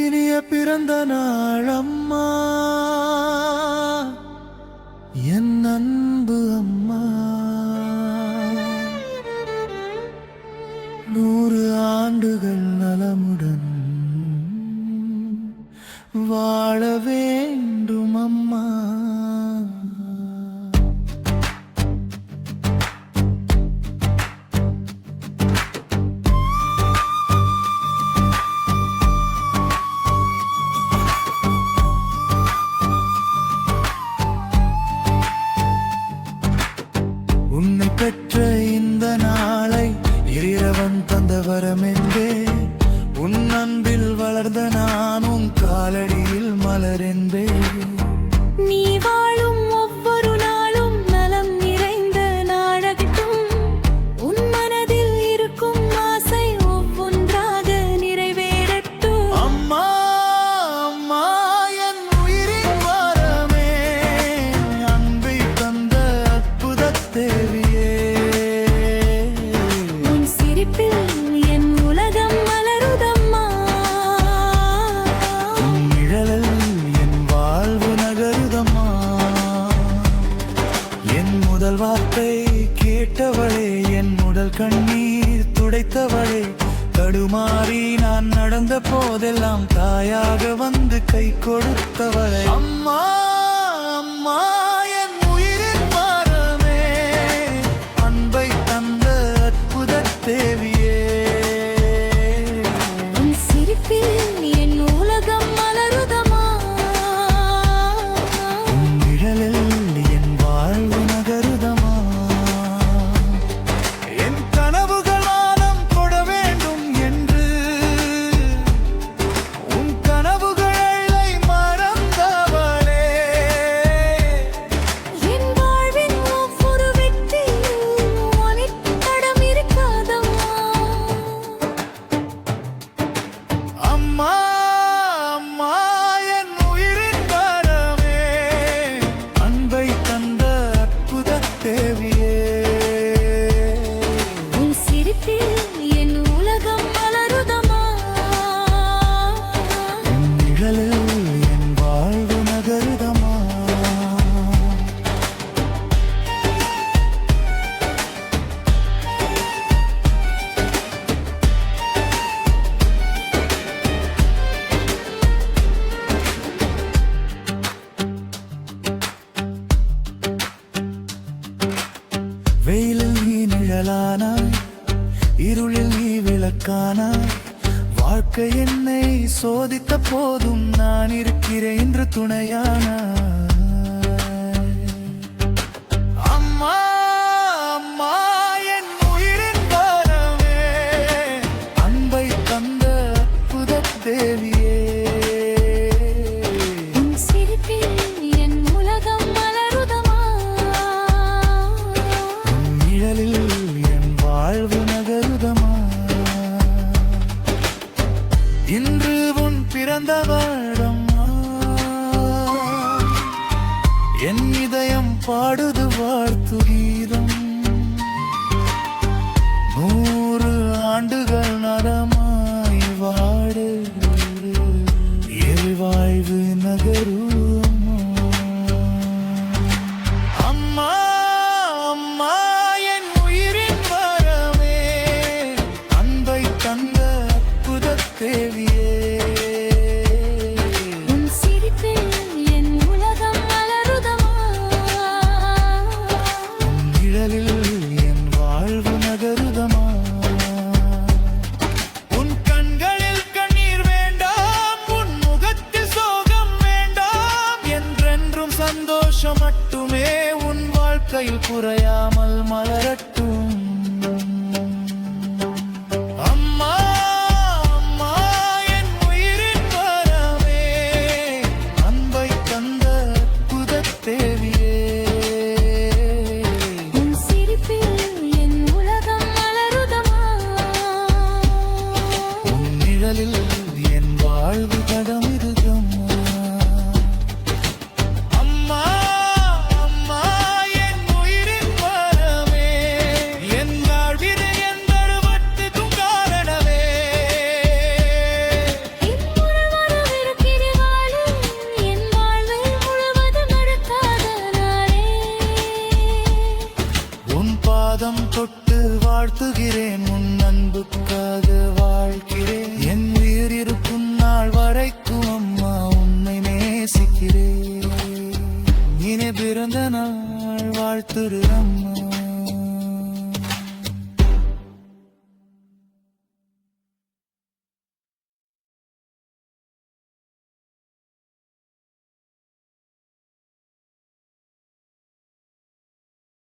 இனிய பிறந்த நாள் அம்மா, என் அன்பு அம்மா. 100 ஆண்டுகள் நலமுடன் வாழ வேண்டும் அம்மா. உன்னை பெற்ற இந்த நாளை இறைவன் தந்த வரமென்றே, உன் அன்பில் வளர்ந்த நான் உன் காலடியில் மலரென்பே. நீ வாழும் ஒவ்வொரு நாளும் நலம் நிறைந்த நாடகட்டும். உன் மனதில் இருக்கும் ஆசை ஒவ்வொன்றாக நிறைவேறட்டும். அம்மா அம்மா, என் உயிரின் வரமே, அன்பை தந்த அற்புத தேவியே. உன் சிரிப்பில் என் உலகம் மலருதம்மா. உன் நிழலில் என் வாழ்வு நகருதம்மா. என் முதல் வார்த்தை கேட்டவளே, என் முதல் கண்ணீர் துடைத்தவளே, தடுமாறி நான் நடந்த போதெல்லாம் தாயாக வந்து கை கொடுத்தவளே. அம்மா அம்மா, என் உயிரின் மரமே, அன்பை தந்த அற்புத தேவியே. உன் சிரிப்பில் என் உலகம் மலருதம்மா. உன் நிழலில் என் வாழ்வு நகருதம்மா. என் கனவுகள் வானம் தொட வேண்டும் என்று உன் கனவுகளை மறந்தவளே. என் வாழ்வின் ஒவ்வொரு வெற்றியும் உனித்தடம் இருக்காதம்மா. அம்மா அம்மா, என் உயிரின் வரமே, அன்பை தந்த அற்புத தேவியே. உன் சிரிப்பில் என் உலகம் மலருதம்மா. உன் நிழலில் என் வாழ்வு நகருதம்மா. வெயிலில் நீ நிழலானாய், இருளில் நீ விளக்கானாய். வாழ்க்கை என்னை சோதித்த போதும் நான் இருக்கிறேன் என்று துணையானாய். அம்மா அம்மா, என் உயிரின் வரமே, அன்பை தந்த அற்புத தேவியே. உன் சிரிப்பில் என் உலகம் மலருதம்மா. உன் நிழலில் என் வாழ்வு நகருதம்மா. இன்று உன் பிறந்த வருடம்மா, என் இதயம் பாடுது வாழ்த்து கீதம். 100 ஆண்டுகள் நலமாய் வாடு, எரிவாழ்வு நகருமா. அம்மா அம்மா, என் உயிரின் வரமே, அன்பை தந்த அற்புத தேவியே. உன் சிரிப்பில் என் உலகம் மலருதம்மா. உன் நிழலில் என் வாழ்வு நகருதம்மா. உன் கண்களில் கண்ணீர் வேண்டாம், உன் முகத்தில் சோகம் வேண்டாம். என்றென்றும் சந்தோஷம் மட்டுமே உன் வாழ்க்கையில் குறையாமல் மலரட்டும். அம்மா அம்மா, என் உயிரின் வரமே, அன்பை தந்த அற்புத தேவியே. உன் சிரிப்பில் என் உலகம் மலருதம்மா. உன் நிழலில் என் வாழ்வு தடமிருதம்மா. அம்மா அம்மா, என் உயிரின் வரமே, சுத்துற